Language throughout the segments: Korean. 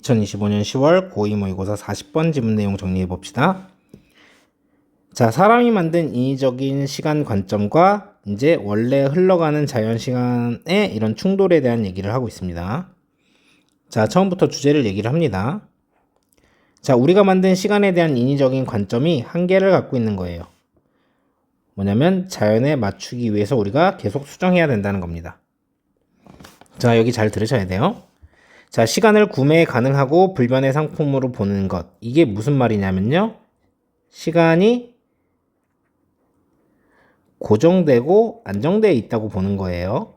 2025년 10월 고2 모의고사 40번 지문 내용 정리해 봅시다. 자, 사람이 만든 인위적인 시간 관점과 이제 원래 흘러가는 자연 시간의 이런 충돌에 대한 얘기를 하고 있습니다. 자, 처음부터 주제를 얘기를 합니다. 자, 우리가 만든 시간에 대한 인위적인 관점이 한계를 갖고 있는 거예요. 뭐냐면 자연에 맞추기 위해서 우리가 계속 수정해야 된다는 겁니다. 자, 여기 잘 들으셔야 돼요. 자, 시간을 구매 가능하고 불변의 상품으로 보는 것. 이게 무슨 말이냐면요. 시간이 고정되고 안정되어 있다고 보는 거예요.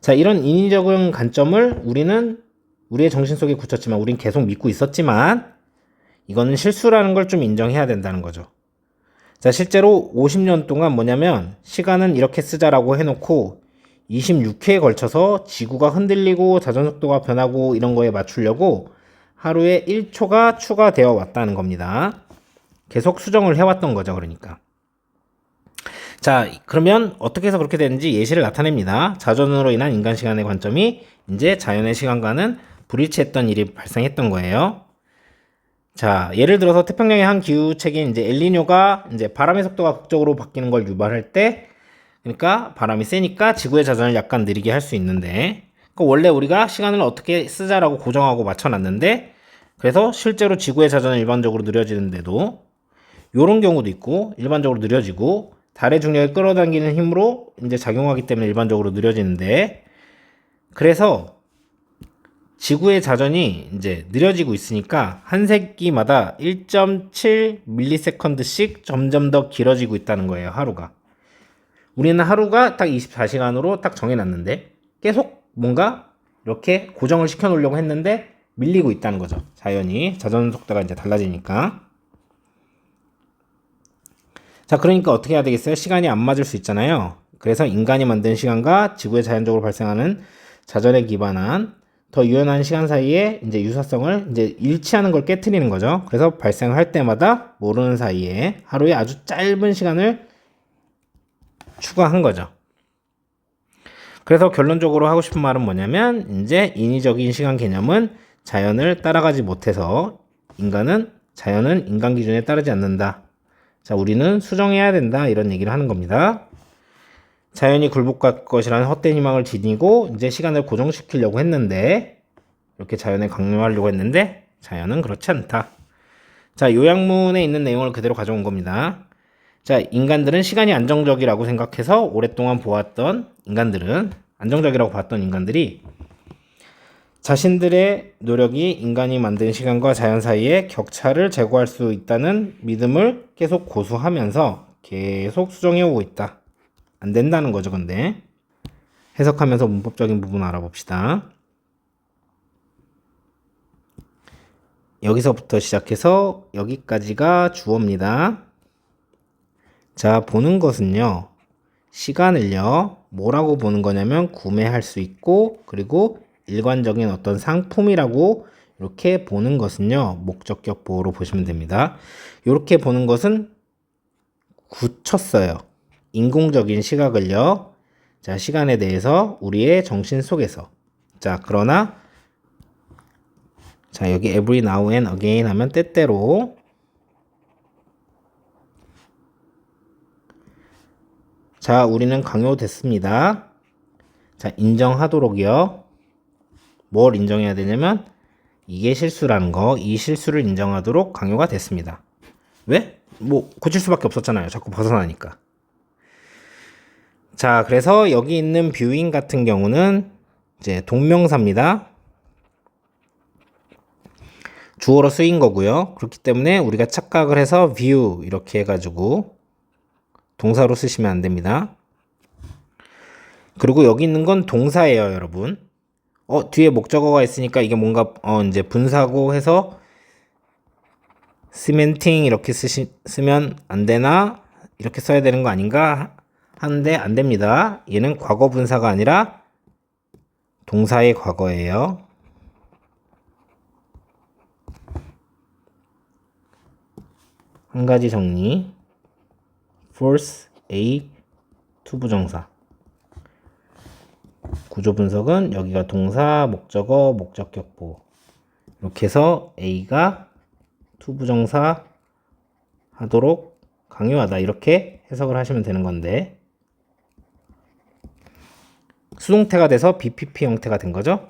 자, 이런 인위적인 관점을 우리는 우리의 정신 속에 굳혔지만 우린 계속 믿고 있었지만 이거는 실수라는 걸 좀 인정해야 된다는 거죠. 자, 실제로 50년 동안 뭐냐면 시간은 이렇게 쓰자라고 해놓고 26회에 걸쳐서 지구가 흔들리고 자전속도가 변하고 이런 거에 맞추려고 하루에 1초가 추가되어 왔다는 겁니다. 계속 수정을 해왔던 거죠, 그러니까. 자, 그러면 어떻게 해서 그렇게 되는지 예시를 나타냅니다. 자전으로 인한 인간 시간의 관점이 이제 자연의 시간과는 불일치했던 일이 발생했던 거예요. 자, 예를 들어서 태평양의 한 기후체계인 이제 엘니뇨가 이제 바람의 속도가 극적으로 바뀌는 걸 유발할 때, 그러니까 바람이 세니까 지구의 자전을 약간 느리게 할 수 있는데, 그러니까 원래 우리가 시간을 어떻게 쓰자라고 고정하고 맞춰놨는데, 그래서 실제로 지구의 자전은 일반적으로 느려지는데도 요런 경우도 있고 일반적으로 느려지고 달의 중력을 끌어당기는 힘으로 이제 작용하기 때문에 일반적으로 느려지는데, 그래서 지구의 자전이 이제 느려지고 있으니까 한 세기마다 1.7ms씩 점점 더 길어지고 있다는 거예요, 하루가. 우리는 하루가 딱 24시간으로 딱 정해놨는데 계속 뭔가 이렇게 고정을 시켜 놓으려고 했는데 밀리고 있다는 거죠. 자연이 자전 속도가 이제 달라지니까. 자, 그러니까 어떻게 해야 되겠어요? 시간이 안 맞을 수 있잖아요. 그래서 인간이 만든 시간과 지구에 자연적으로 발생하는 자전에 기반한 더 유연한 시간 사이에 이제 유사성을 이제 일치하는 걸 깨트리는 거죠. 그래서 발생할 때마다 모르는 사이에 하루에 아주 짧은 시간을 추가한 거죠. 그래서 결론적으로 하고 싶은 말은 뭐냐면 이제 인위적인 시간 개념은 자연을 따라가지 못해서 자연은 인간 기준에 따르지 않는다. 자, 우리는 수정해야 된다. 이런 얘기를 하는 겁니다. 자연이 굴복할 것이라는 헛된 희망을 지니고 이제 시간을 고정시키려고 했는데 이렇게 자연에 강요하려고 했는데 자연은 그렇지 않다. 자, 요약문에 있는 내용을 그대로 가져온 겁니다. 자, 인간들은 시간이 안정적이라고 생각해서 오랫동안 안정적이라고 봤던 인간들이 자신들의 노력이 인간이 만든 시간과 자연 사이에 격차를 제거할 수 있다는 믿음을 계속 고수하면서 계속 수정해오고 있다. 안 된다는 거죠, 근데. 해석하면서 문법적인 부분 알아봅시다. 여기서부터 시작해서 여기까지가 주어입니다. 자, 보는 것은요, 시간을요, 뭐라고 보는 거냐면 구매할 수 있고, 그리고 일관적인 어떤 상품이라고 이렇게 보는 것은요, 목적격 보호로 보시면 됩니다. 이렇게 보는 것은 굳혔어요. 인공적인 시각을요, 자, 시간에 대해서 우리의 정신 속에서. 자, 그러나, 자, 여기 every now and again 하면 때때로, 자, 우리는 강요됐습니다. 자, 인정하도록이요. 뭘 인정해야 되냐면 이게 실수라는 거, 이 실수를 인정하도록 강요가 됐습니다. 왜? 뭐 고칠 수밖에 없었잖아요. 자꾸 벗어나니까. 자, 그래서 여기 있는 뷰잉 같은 경우는 이제 동명사입니다. 주어로 쓰인 거고요. 그렇기 때문에 우리가 착각을 해서 view 이렇게 해가지고 동사로 쓰시면 안 됩니다. 그리고 여기 있는 건 동사예요, 여러분. 뒤에 목적어가 있으니까 이게 뭔가 이제 분사고 해서 시멘팅 이렇게 쓰면 안 되나? 이렇게 써야 되는 거 아닌가? 하는데 안 됩니다. 얘는 과거 분사가 아니라 동사의 과거예요. 한 가지 정리. force A 투부정사. 구조 분석은 여기가 동사, 목적어, 목적격 보호. 이렇게 해서 A가 투부정사 하도록 강요하다. 이렇게 해석을 하시면 되는 건데, 수동태가 돼서 BPP 형태가 된 거죠.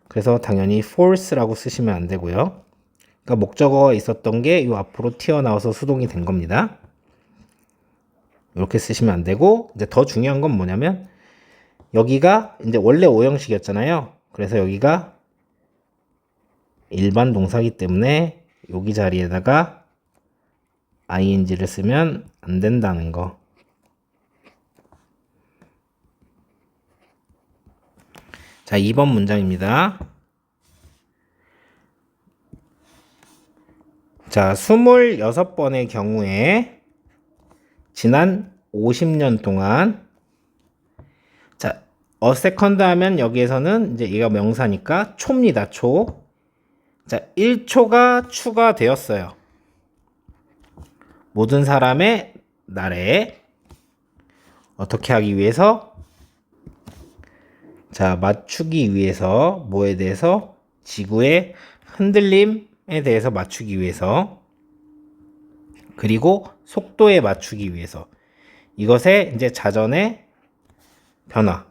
그래서 당연히 force라고 쓰시면 안 되고요. 그러니까 목적어가 있었던 게 이 앞으로 튀어나와서 수동이 된 겁니다. 이렇게 쓰시면 안 되고, 이제 더 중요한 건 뭐냐면 여기가 이제 원래 5형식이었잖아요. 그래서 여기가 일반 동사기 때문에 여기 자리에다가 ing를 쓰면 안 된다는 거. 자, 2번 문장입니다. 자, 26번의 경우에 지난 50년 동안, 자, a second 하면 여기에서는 이제 얘가 명사니까 초입니다. 초. 자, 1초가 추가되었어요. 모든 사람의 날에 어떻게 하기 위해서? 자, 맞추기 위해서 뭐에 대해서? 지구의 흔들림에 대해서 맞추기 위해서, 그리고 속도에 맞추기 위해서, 이것의 이제 자전의 변화,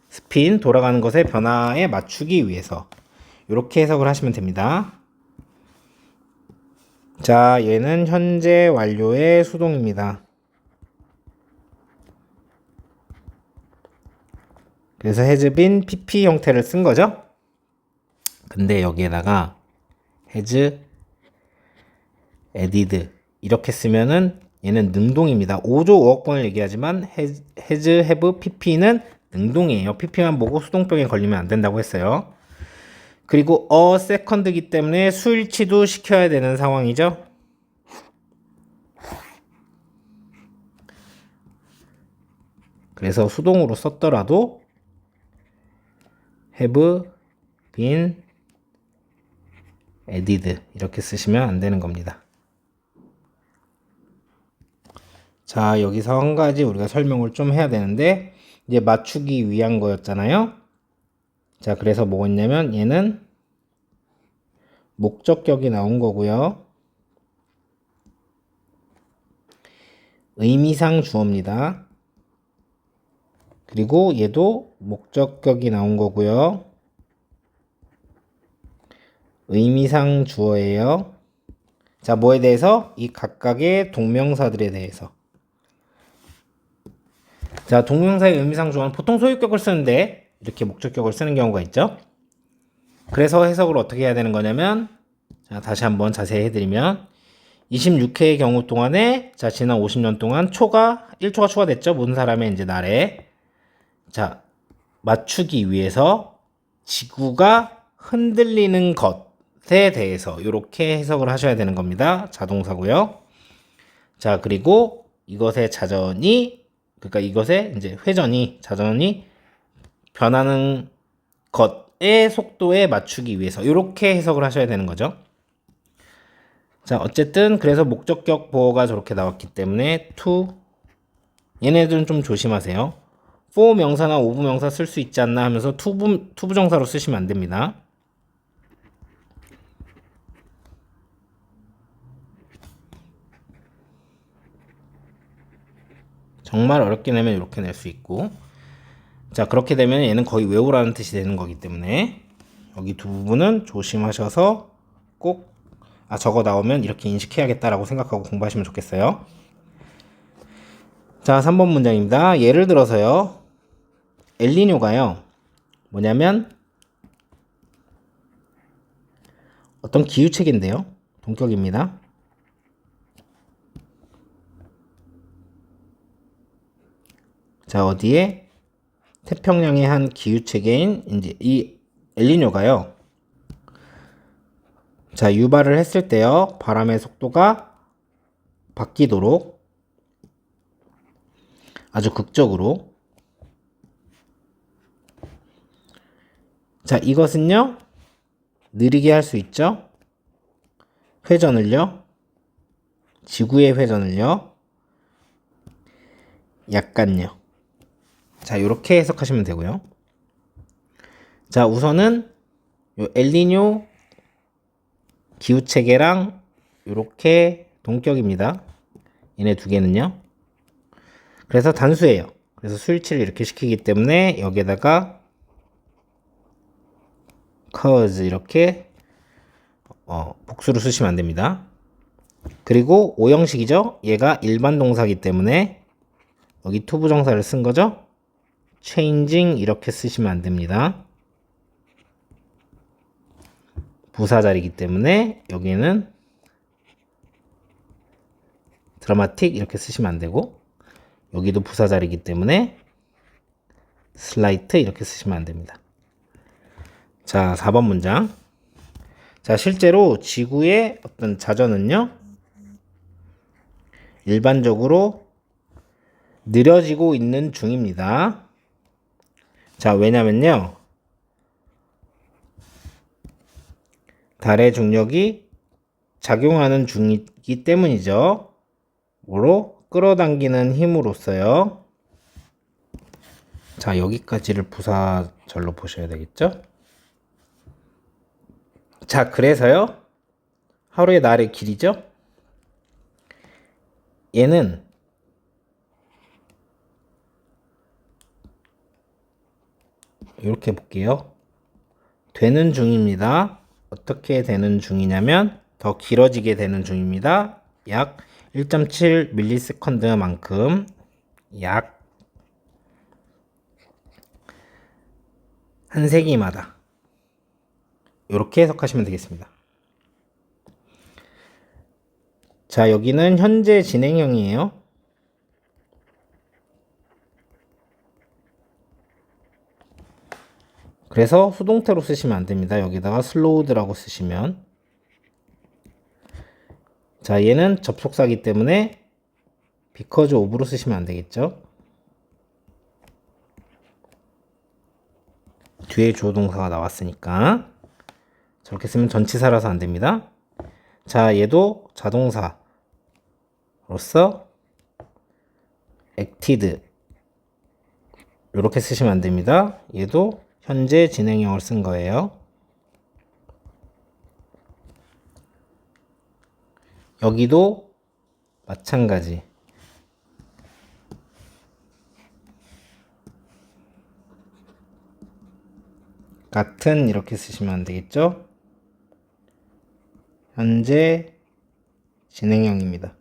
스핀, 돌아가는 것의 변화에 맞추기 위해서, 이렇게 해석을 하시면 됩니다. 자, 얘는 현재 완료의 수동입니다. 그래서 has been PP 형태를 쓴 거죠. 근데 여기에다가 has added 이렇게 쓰면은 얘는 능동입니다. 5조 5억 번을 얘기하지만 has, have, pp는 능동이에요. pp만 보고 수동병에 걸리면 안 된다고 했어요. 그리고 a second이기 때문에 수일치도 시켜야 되는 상황이죠. 그래서 수동으로 썼더라도 have been added 이렇게 쓰시면 안 되는 겁니다. 자, 여기서 한 가지 우리가 설명을 좀 해야 되는데, 이제 맞추기 위한 거였잖아요. 자, 그래서 뭐였냐면 얘는 목적격이 나온 거고요. 의미상 주어입니다. 그리고 얘도 목적격이 나온 거고요. 의미상 주어예요. 자, 뭐에 대해서? 이 각각의 동명사들에 대해서. 자, 동명사의 의미상 주어는 보통 소유격을 쓰는데 이렇게 목적격을 쓰는 경우가 있죠. 그래서 해석을 어떻게 해야 되는 거냐면, 자, 다시 한번 자세히 해드리면 26회의 경우 동안에, 자, 지난 50년 동안 1초가 추가됐죠. 모든 사람의 이제 날에. 자, 맞추기 위해서 지구가 흔들리는 것에 대해서 이렇게 해석을 하셔야 되는 겁니다. 자동사고요. 자, 그리고 이것의 자전이, 그러니까 이것의 이제 자전이 변하는 것의 속도에 맞추기 위해서 이렇게 해석을 하셔야 되는 거죠. 자, 어쨌든 그래서 목적격 보호가 저렇게 나왔기 때문에 to, 얘네들은 좀 조심하세요. for 명사나 of 명사 쓸 수 있지 않나 하면서 투부정사로 쓰시면 안 됩니다. 정말 어렵게 내면 이렇게 낼 수 있고, 자, 그렇게 되면 얘는 거의 외우라는 뜻이 되는 거기 때문에 여기 두 부분은 조심하셔서 꼭 저거 나오면 이렇게 인식해야겠다라고 생각하고 공부하시면 좋겠어요. 자, 3번 문장입니다. 예를 들어서요, 엘니뇨가요, 뭐냐면 어떤 기후체계인데요. 동격입니다. 자, 어디에? 태평양의 한 기후체계인 이제 이 엘니뇨가요, 자, 유발을 했을 때요, 바람의 속도가 바뀌도록 아주 극적으로, 자, 이것은요 느리게 할 수 있죠. 회전을요, 지구의 회전을요, 약간요. 자, 요렇게 해석하시면 되고요. 자, 우선은 요 엘니뇨 기후체계랑 요렇게 동격입니다. 얘네 두 개는요. 그래서 단수예요. 그래서 수일치를 이렇게 시키기 때문에 여기에다가 cause 이렇게 복수로 쓰시면 안 됩니다. 그리고 오형식이죠. 얘가 일반 동사이기 때문에 여기 투부정사를 쓴 거죠. changing 이렇게 쓰시면 안 됩니다. 부사 자리이기 때문에 여기는 드라마틱 이렇게 쓰시면 안 되고, 여기도 부사 자리이기 때문에 슬라이트 이렇게 쓰시면 안 됩니다. 자, 4번 문장. 자, 실제로 지구의 어떤 자전은요, 일반적으로 느려지고 있는 중입니다. 자, 왜냐면요, 달의 중력이 작용하는 중이기 때문이죠. 뭐로? 끌어당기는 힘으로써요. 자, 여기까지를 부사절로 보셔야 되겠죠? 자, 그래서요, 하루의 날의 길이죠? 얘는 이렇게 볼게요. 되는 중입니다. 어떻게 되는 중이냐면 더 길어지게 되는 중입니다. 약 1.7ms만큼 약 한 세기마다 이렇게 해석하시면 되겠습니다. 자, 여기는 현재 진행형이에요. 그래서 수동태로 쓰시면 안 됩니다. 여기다가 slowed라고 쓰시면. 자, 얘는 접속사기 때문에 because of로 쓰시면 안 되겠죠. 뒤에 주어 동사가 나왔으니까 저렇게 쓰면 전치사라서 안 됩니다. 자, 얘도 자동사로서 acted 이렇게 쓰시면 안 됩니다. 얘도 현재 진행형을 쓴 거예요. 여기도 마찬가지. 같은 이렇게 쓰시면 안 되겠죠? 현재 진행형입니다.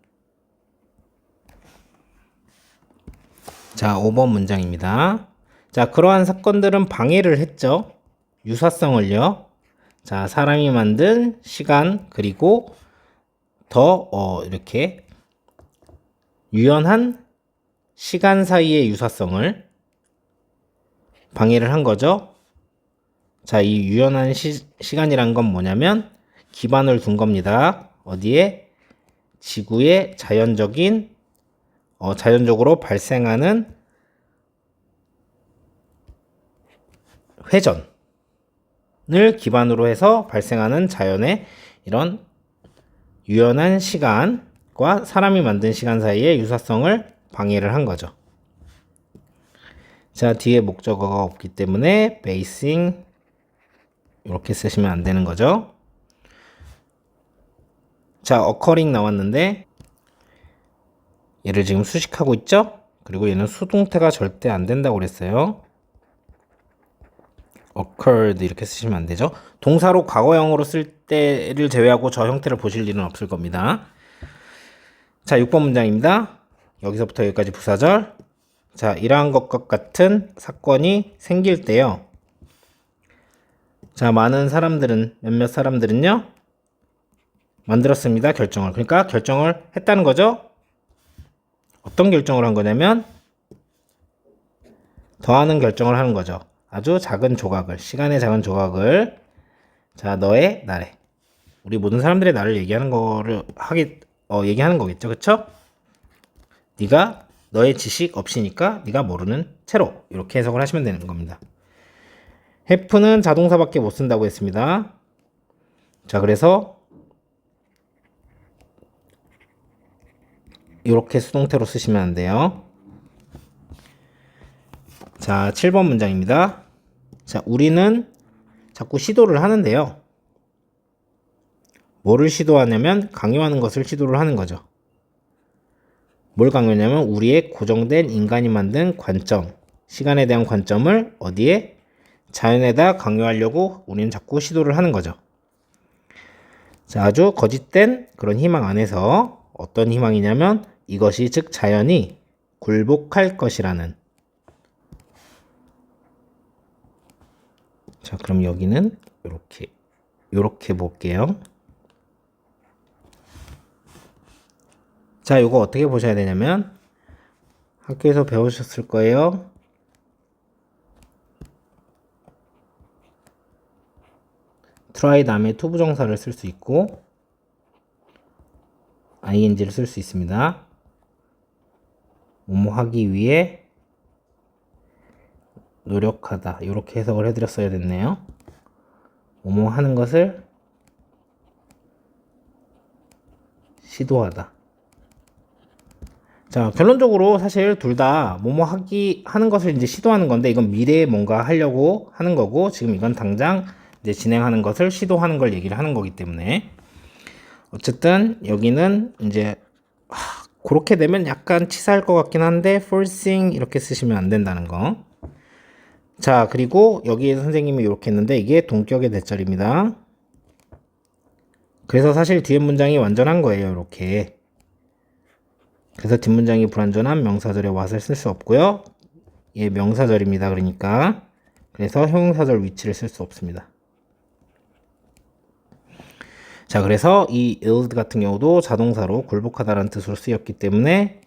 자, 5번 문장입니다. 자, 그러한 사건들은 방해를 했죠. 유사성을요. 자, 사람이 만든 시간, 그리고 더 이렇게 유연한 시간 사이의 유사성을 방해를 한 거죠. 자, 이 유연한 시간이란 건 뭐냐면 기반을 둔 겁니다. 어디에? 지구의 자연적으로 발생하는 회전을 기반으로 해서 발생하는 자연의 이런 유연한 시간과 사람이 만든 시간 사이의 유사성을 방해를 한 거죠. 자, 뒤에 목적어가 없기 때문에 basing 이렇게 쓰시면 안 되는 거죠. 자, occurring 나왔는데 얘를 지금 수식하고 있죠? 그리고 얘는 수동태가 절대 안 된다고 그랬어요. occurred 이렇게 쓰시면 안 되죠. 동사로 과거형으로 쓸 때를 제외하고 저 형태를 보실 일은 없을 겁니다. 자, 6번 문장입니다. 여기서부터 여기까지 부사절. 자, 이러한 것과 같은 사건이 생길 때요. 자, 몇몇 사람들은요, 만들었습니다. 결정을. 그러니까 결정을 했다는 거죠. 어떤 결정을 한 거냐면 더하는 결정을 하는 거죠. 아주 작은 조각을, 시간의 작은 조각을, 자, 너의 나래, 우리 모든 사람들의 나를 얘기하는 거를 얘기하는 거겠죠. 그쵸? 네가 너의 지식 없이니까 네가 모르는 채로 이렇게 해석을 하시면 되는 겁니다. have는 자동사밖에 못 쓴다고 했습니다. 자, 그래서 이렇게 수동태로 쓰시면 안 돼요. 자, 7번 문장입니다. 자, 우리는 자꾸 시도를 하는데요. 뭐를 시도하냐면 강요하는 것을 시도를 하는 거죠. 뭘 강요하냐면 우리의 고정된 인간이 만든 관점, 시간에 대한 관점을 어디에? 자연에다 강요하려고 우리는 자꾸 시도를 하는 거죠. 자, 아주 거짓된 그런 희망 안에서 어떤 희망이냐면 이것이 즉 자연이 굴복할 것이라는. 자, 그럼 여기는 요렇게 볼게요. 자, 요거 어떻게 보셔야 되냐면 학교에서 배우셨을 거예요. try 다음에 to 부정사를 쓸 수 있고 ing를 쓸 수 있습니다. 뭐뭐 하기 위해 노력하다 이렇게 해석을 해드렸어야 됐네요. 뭐뭐 하는 것을 시도하다. 자, 결론적으로 사실 둘 다 뭐뭐 하는 것을 이제 시도하는 건데 이건 미래에 뭔가 하려고 하는 거고 지금 이건 당장 이제 진행하는 것을 시도하는 걸 얘기를 하는 거기 때문에 어쨌든 여기는 이제 그렇게 되면 약간 치사할 것 같긴 한데 forcing 이렇게 쓰시면 안 된다는 거. 자, 그리고 여기에 선생님이 이렇게 했는데 이게 동격의 대절입니다. 그래서 사실 뒤에 문장이 완전한 거예요. 이렇게. 그래서 뒷문장이 불완전한 명사절의 what을 쓸 수 없고요. 얘 명사절입니다. 그러니까 그래서 형용사절 위치를 쓸 수 없습니다. 자, 그래서 이 yield 같은 경우도 자동사로 굴복하다라는 뜻으로 쓰였기 때문에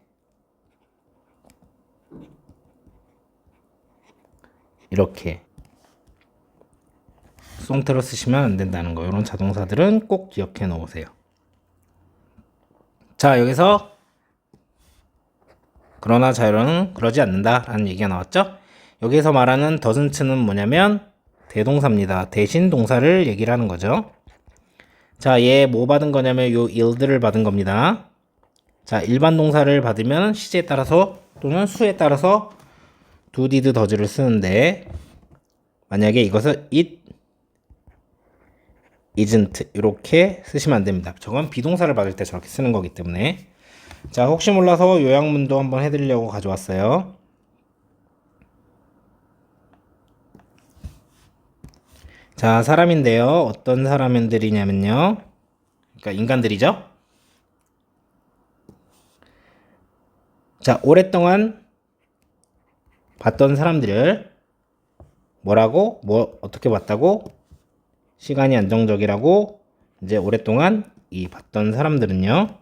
이렇게 송태로 쓰시면 안 된다는 거. 이런 자동사들은 꼭 기억해 놓으세요. 자, 여기서 그러나 자유로는 그러지 않는다라는 얘기가 나왔죠. 여기서 말하는 doesn't는 뭐냐면 대동사입니다. 대신 동사를 얘기를 하는 거죠. 자, 얘 뭐 받은 거냐면 요 yield를 받은 겁니다. 자, 일반 동사를 받으면 시제에 따라서 또는 수에 따라서 do, did, does를 쓰는데 만약에 이것을 it isn't 이렇게 쓰시면 안 됩니다. 저건 비동사를 받을 때 저렇게 쓰는 거기 때문에. 자, 혹시 몰라서 요약문도 한번 해드리려고 가져왔어요. 자, 사람인데요. 어떤 사람들이냐면요. 그러니까 인간들이죠. 자, 오랫동안 봤던 사람들을 뭐라고? 어떻게 봤다고? 시간이 안정적이라고 이제 오랫동안 봤던 사람들은요.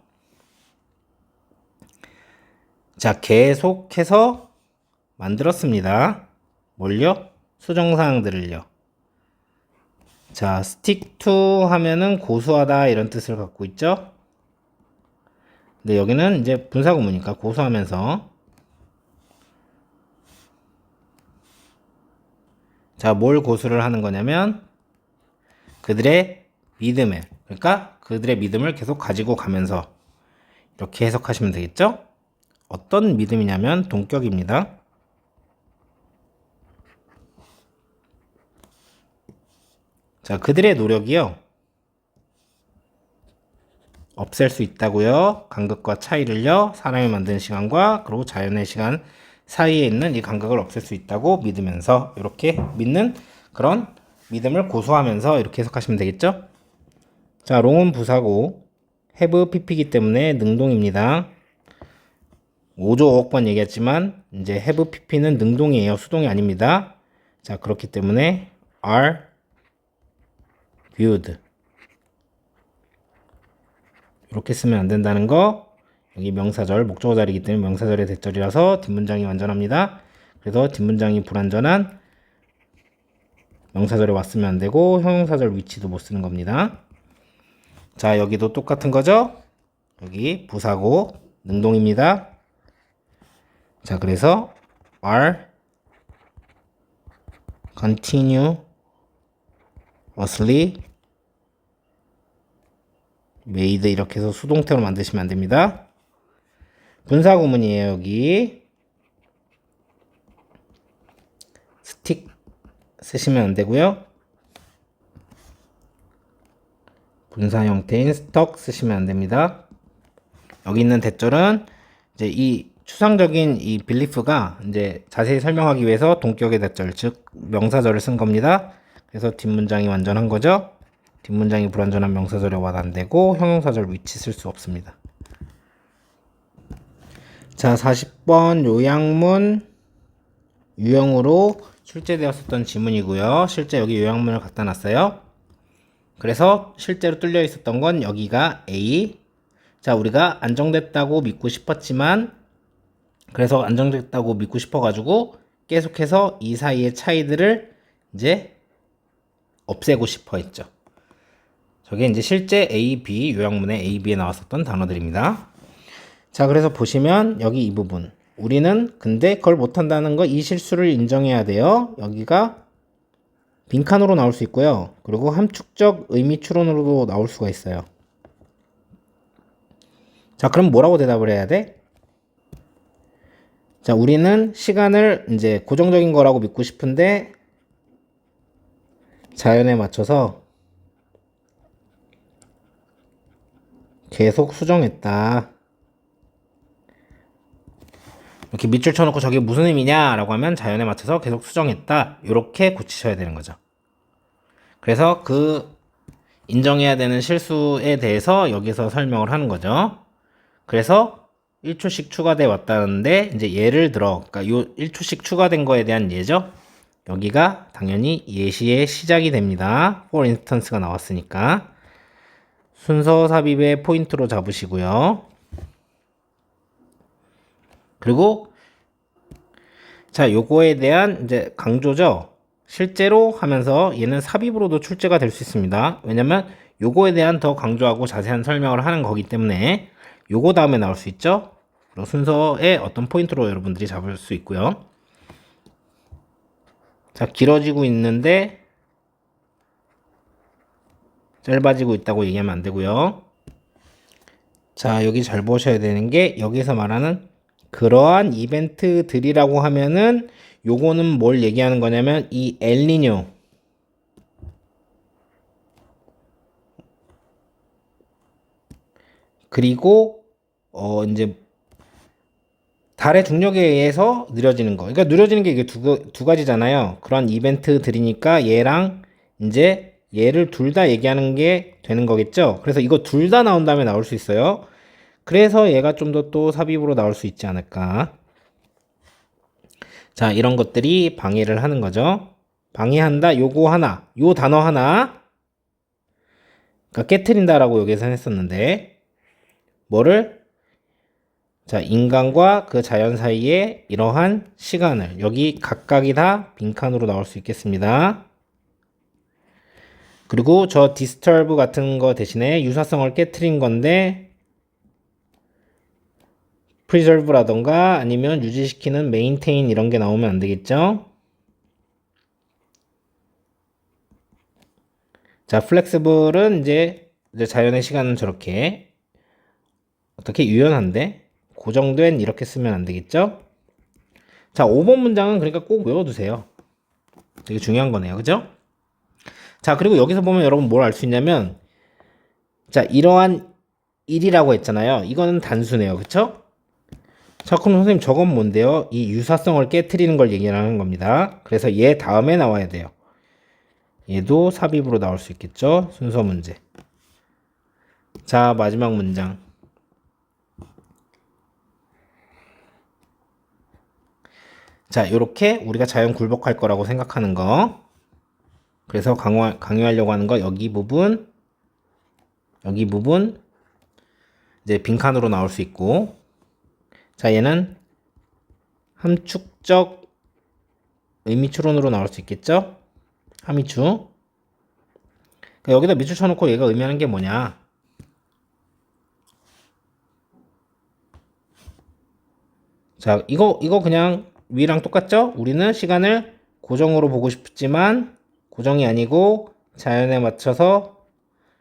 자, 계속해서 만들었습니다. 뭘요? 수정사항들을요. 자, stick to 하면은 고수하다 이런 뜻을 갖고 있죠. 근데 여기는 이제 분사구문이니까 고수하면서. 자, 뭘 고수를 하는 거냐면 그들의 믿음을, 그러니까 그들의 믿음을 계속 가지고 가면서 이렇게 해석하시면 되겠죠? 어떤 믿음이냐면 동격입니다. 자, 그들의 노력이요. 없앨 수 있다고요. 간극과 차이를요. 사람이 만든 시간과 그리고 자연의 시간 사이에 있는 이 간극을 없앨 수 있다고 믿으면서 이렇게 믿는 그런 믿음을 고수하면서 이렇게 해석하시면 되겠죠? 자, 롱은 부사고 have pp이기 때문에 능동입니다. 5조 5억 번 얘기했지만 이제 have pp는 능동이에요. 수동이 아닙니다. 자, 그렇기 때문에 are viewed 이렇게 쓰면 안 된다는 거. 여기 명사절 목적어 자리이기 때문에 명사절의 대절이라서 뒷문장이 완전합니다. 그래서 뒷문장이 불완전한 명사절에 왔으면 안 되고 형용사절 위치도 못 쓰는 겁니다. 자, 여기도 똑같은 거죠. 여기 부사고 능동입니다. 자, 그래서 are continuously made 이렇게 해서 수동태로 만드시면 안 됩니다. 분사구문이에요, 여기. 스틱 쓰시면 안 되고요. 분사 형태인 스톡 쓰시면 안 됩니다. 여기 있는 대절은 이제 이 추상적인 이 빌리프가 이제 자세히 설명하기 위해서 동격의 대절, 즉 명사절을 쓴 겁니다. 그래서 뒷문장이 완전한 거죠. 뒷문장이 불완전한 명사절에 와단되고 형용사절 위치 쓸 수 없습니다. 자, 40번 요약문 유형으로 출제되었었던 지문이고요. 실제 여기 요약문을 갖다 놨어요. 그래서 실제로 뚫려 있었던 건 여기가 A. 자, 우리가 안정됐다고 믿고 싶었지만, 그래서 안정됐다고 믿고 싶어가지고 계속해서 이 사이의 차이들을 이제 없애고 싶어 했죠. 저게 이제 실제 A, B, 요약문에 A, B에 나왔었던 단어들입니다. 자, 그래서 보시면 여기 이 부분. 우리는 근데 그걸 못한다는 거, 이 실수를 인정해야 돼요. 여기가 빈칸으로 나올 수 있고요. 그리고 함축적 의미 추론으로도 나올 수가 있어요. 자, 그럼 뭐라고 대답을 해야 돼? 자, 우리는 시간을 이제 고정적인 거라고 믿고 싶은데 자연에 맞춰서 계속 수정했다. 이렇게 밑줄 쳐놓고 저게 무슨 의미냐 라고 하면 자연에 맞춰서 계속 수정했다. 이렇게 고치셔야 되는 거죠. 그래서 그 인정해야 되는 실수에 대해서 여기서 설명을 하는 거죠. 그래서 1초씩 추가돼 왔다는데 이제 예를 들어, 그러니까 요 1초씩 추가된 거에 대한 예죠. 여기가 당연히 예시의 시작이 됩니다. for instance가 나왔으니까 순서 삽입의 포인트로 잡으시고요. 그리고 자, 요거에 대한 이제 강조죠. 실제로 하면서 얘는 삽입으로도 출제가 될 수 있습니다. 왜냐면 요거에 대한 더 강조하고 자세한 설명을 하는 거기 때문에 요거 다음에 나올 수 있죠. 그리고 순서의 어떤 포인트로 여러분들이 잡을 수 있고요. 자, 길어지고 있는데 짧아지고 있다고 얘기하면 안 되고요. 자, 여기 잘 보셔야 되는 게 여기서 말하는 그러한 이벤트들이라고 하면은 요거는 뭘 얘기하는 거냐면 이 엘니뇨, 그리고 이제 달의 중력에 의해서 느려지는 거. 그러니까 느려지는 게 이게 두 가지잖아요. 그런 이벤트들이니까 얘랑 이제 얘를 둘 다 얘기하는 게 되는 거겠죠. 그래서 이거 둘 다 나온 다음에 나올 수 있어요. 그래서 얘가 좀 더 또 삽입으로 나올 수 있지 않을까. 자, 이런 것들이 방해를 하는 거죠. 방해한다, 요거 하나, 요 단어 하나. 그러니까 깨트린다라고 여기서 했었는데 뭐를? 자, 인간과 그 자연 사이에 이러한 시간을 여기 각각이 다 빈칸으로 나올 수 있겠습니다. 그리고 저 disturb 같은 거 대신에 유사성을 깨트린 건데 preserve라던가 아니면 유지시키는 maintain 이런 게 나오면 안 되겠죠. 자, flexible은 이제 자연의 시간은 저렇게 어떻게 유연한데 고정된 이렇게 쓰면 안 되겠죠. 자, 5번 문장은 그러니까 꼭 외워두세요. 되게 중요한 거네요. 그죠? 자, 그리고 여기서 보면 여러분 뭘 알 수 있냐면 자, 이러한 일이라고 했잖아요. 이거는 단수네요. 그쵸? 자, 그럼 선생님 저건 뭔데요? 이 유사성을 깨트리는 걸 얘기하는 겁니다. 그래서 얘 다음에 나와야 돼요. 얘도 삽입으로 나올 수 있겠죠? 순서 문제. 자, 마지막 문장. 자, 요렇게 우리가 자연 굴복할 거라고 생각하는 거. 그래서 강요하려고 하는 거 여기 부분, 여기 부분 이제 빈칸으로 나올 수 있고, 자, 얘는 함축적 의미 추론으로 나올 수 있겠죠? 함의추. 그러니까 여기다 밑줄 쳐놓고 얘가 의미하는 게 뭐냐? 자, 이거 그냥 위랑 똑같죠? 우리는 시간을 고정으로 보고 싶지만 고정이 아니고 자연에 맞춰서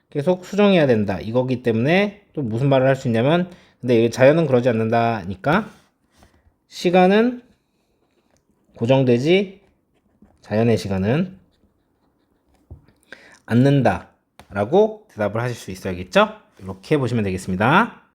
계속 수정해야 된다. 이거기 때문에 또 무슨 말을 할 수 있냐면 근데 자연은 그러지 않는다니까 시간은 고정되지 자연의 시간은 않는다 라고 대답을 하실 수 있어야겠죠? 이렇게 보시면 되겠습니다.